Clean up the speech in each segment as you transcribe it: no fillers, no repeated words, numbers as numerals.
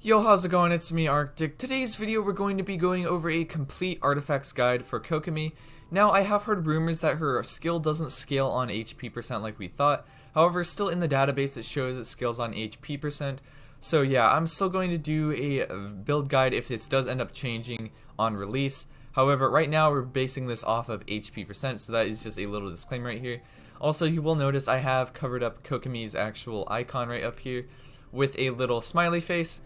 Yo, how's it going? It's me, Arctic. Today's video we're going to be going over a complete artifacts guide for Kokomi. Now, I have heard rumors that her skill doesn't scale on HP percent like we thought. However, still in the database it shows it scales on HP percent. So yeah, I'm still going to do a build guide if this does end up changing on release. However, right now we're basing this off of HP percent, so that is just a little disclaimer right here. Also, you will notice I have covered up Kokomi's actual icon right up here with a little smiley face.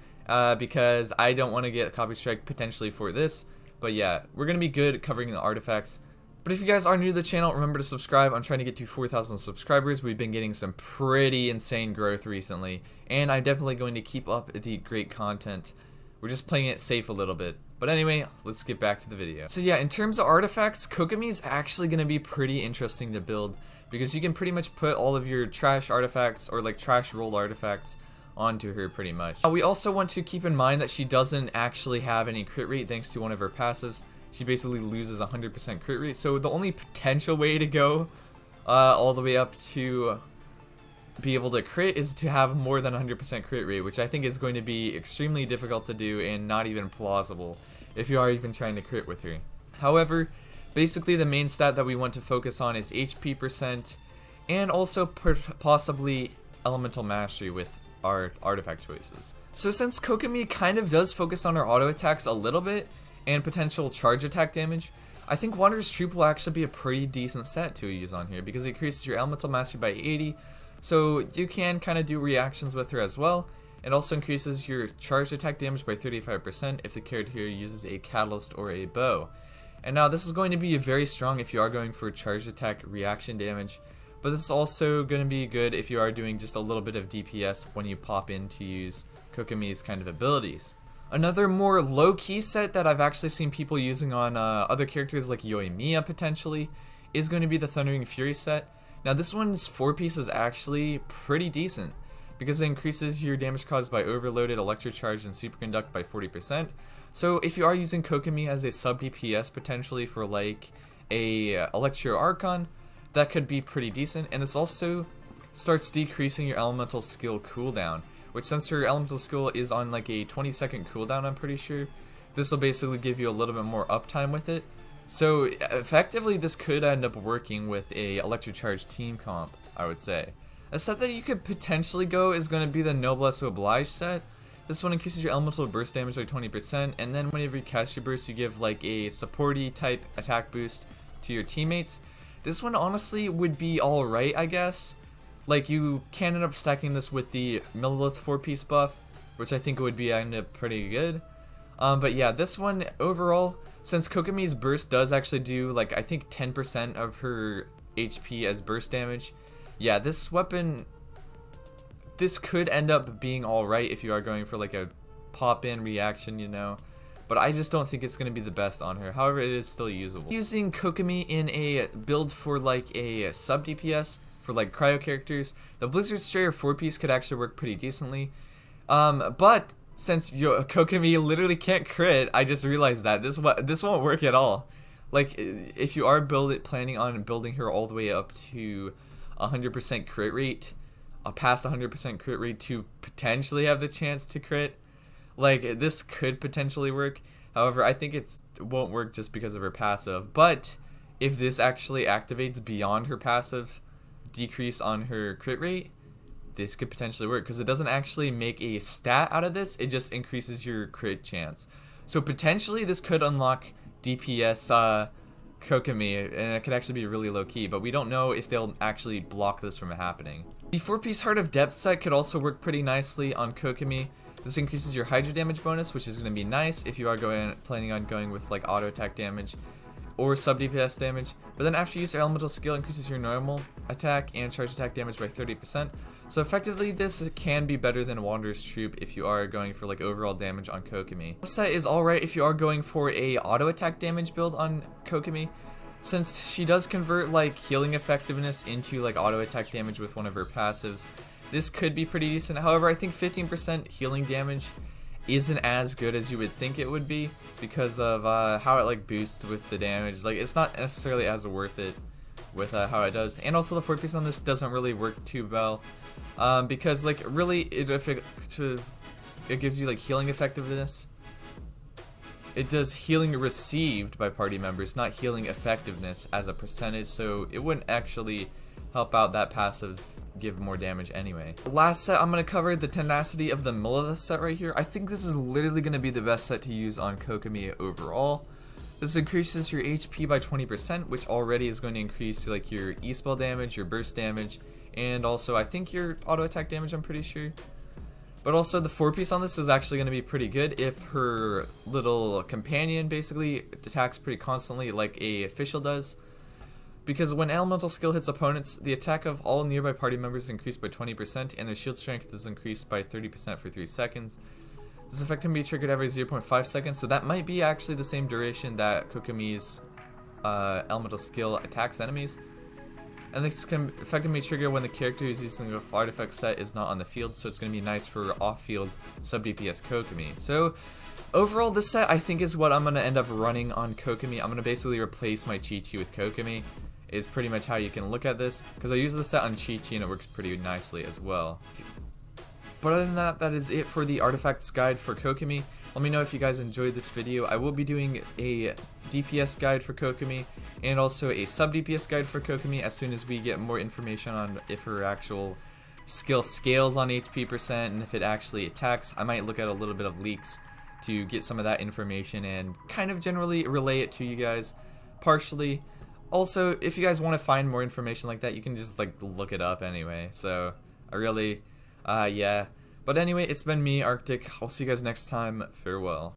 Because I don't want to get a copy strike potentially for this. But yeah, we're going to be good at covering the artifacts. But if you guys are new to the channel, remember to subscribe. I'm trying to get to 4,000 subscribers. We've been getting some pretty insane growth recently. And I'm definitely going to keep up the great content. We're just playing it safe a little bit. But anyway, let's get back to the video. So yeah, in terms of artifacts, Kokomi is actually going to be pretty interesting to build. Because you can pretty much put all of your trash artifacts or like trash rolled artifacts onto her pretty much. We also want to keep in mind that she doesn't actually have any crit rate thanks to one of her passives. She basically loses 100% crit rate, so the only potential way to go all the way up to be able to crit is to have more than 100% crit rate, which I think is going to be extremely difficult to do and not even plausible if you are even trying to crit with her. However, basically the main stat that we want to focus on is HP percent and also possibly elemental mastery with our artifact choices. So since Kokomi kind of does focus on her auto attacks a little bit and potential charge attack damage, I think Wanderer's Troop will actually be a pretty decent set to use on here because it increases your elemental mastery by 80, so you can kind of do reactions with her as well. It also increases your charge attack damage by 35% if the character here uses a catalyst or a bow. And now this is going to be very strong if you are going for charge attack reaction damage. But this is also going to be good if you are doing just a little bit of DPS when you pop in to use Kokomi's kind of abilities. Another more low-key set that I've actually seen people using on other characters like Yoimiya potentially is going to be the Thundering Fury set. Now this one's 4-piece is actually pretty decent because it increases your damage caused by overloaded, electrocharge, and superconduct by 40%. So if you are using Kokomi as a sub DPS potentially for like a Electro Archon, that could be pretty decent. And this also starts decreasing your elemental skill cooldown, which since her elemental skill is on like a 20-second cooldown, I'm pretty sure this will basically give you a little bit more uptime with it. So effectively this could end up working with a Electrocharge team comp, I would say. A set that you could potentially go is going to be the Noblesse Oblige set. This one increases your elemental burst damage by 20%, and then whenever you cast your burst you give like a supporty type attack boost to your teammates. This one honestly would be alright, I guess. Like, you can end up stacking this with the Millilith 4-piece buff, which I think would be end up pretty good. But yeah, this one overall, since Kokomi's burst does actually do like I think 10% of her HP as burst damage, yeah, this weapon, this could end up being alright if you are going for like a pop-in reaction, you know. But I just don't think it's going to be the best on her. However, it is still usable. Using Kokomi in a build for like a sub DPS for like cryo characters, the Blizzard Strayer 4-piece could actually work pretty decently. But since Kokomi literally can't crit, I just realized that this won't work at all. Like if you are planning on building her all the way up to 100% crit rate, past 100% crit rate to potentially have the chance to crit, like this could potentially work. However, I think it won't work just because of her passive. But if this actually activates beyond her passive decrease on her crit rate, this could potentially work because it doesn't actually make a stat out of this, it just increases your crit chance. So potentially this could unlock DPS Kokomi, and it could actually be really low key, but we don't know if they'll actually block this from happening. The 4-piece Heart of Depth set could also work pretty nicely on Kokomi. This increases your Hydra damage bonus, which is going to be nice if you are planning on going with like auto attack damage or sub DPS damage. But then after you use your elemental skill, increases your normal attack and charge attack damage by 30%. So effectively this can be better than Wanderer's Troop if you are going for like overall damage on Kokomi. This set is alright if you are going for a auto attack damage build on Kokomi, since she does convert like healing effectiveness into like auto attack damage with one of her passives. This could be pretty decent. However, I think 15% healing damage isn't as good as you would think it would be because of how it like boosts with the damage. Like it's not necessarily as worth it with how it does. And also the 4-piece on this doesn't really work too well because like really if it it gives you like healing effectiveness. It does healing received by party members, not healing effectiveness as a percentage, so it wouldn't actually help out that passive give more damage anyway. Last set I'm going to cover, the Tenacity of the Militha set right here. I think this is literally going to be the best set to use on Kokomi overall. This increases your HP by 20%, which already is going to increase like your E-spell damage, your burst damage, and also I think your auto attack damage, I'm pretty sure. But also the 4-piece on this is actually going to be pretty good if her little companion basically attacks pretty constantly like a official does. Because when elemental skill hits opponents, the attack of all nearby party members is increased by 20% and their shield strength is increased by 30% for 3 seconds. This effect can be triggered every 0.5 seconds, so that might be actually the same duration that Kokomi's elemental skill attacks enemies. And this can effectively trigger when the character who's using the artifact set is not on the field, so it's going to be nice for off-field sub-DPS Kokomi. So overall, this set I think is what I'm going to end up running on Kokomi. I'm going to basically replace my Chi-Chi with Kokomi, is pretty much how you can look at this, because I use the set on Chi-Chi and it works pretty nicely as well. But other than that, that is it for the artifacts guide for Kokomi. Let me know if you guys enjoyed this video. I will be doing a DPS guide for Kokomi and also a sub DPS guide for Kokomi as soon as we get more information on if her actual skill scales on HP percent and if it actually attacks. I might look at a little bit of leaks to get some of that information and kind of generally relay it to you guys partially. Also, if you guys want to find more information like that, you can just like look it up anyway. So I really yeah. But anyway, it's been me, Arctic. I'll see you guys next time. Farewell.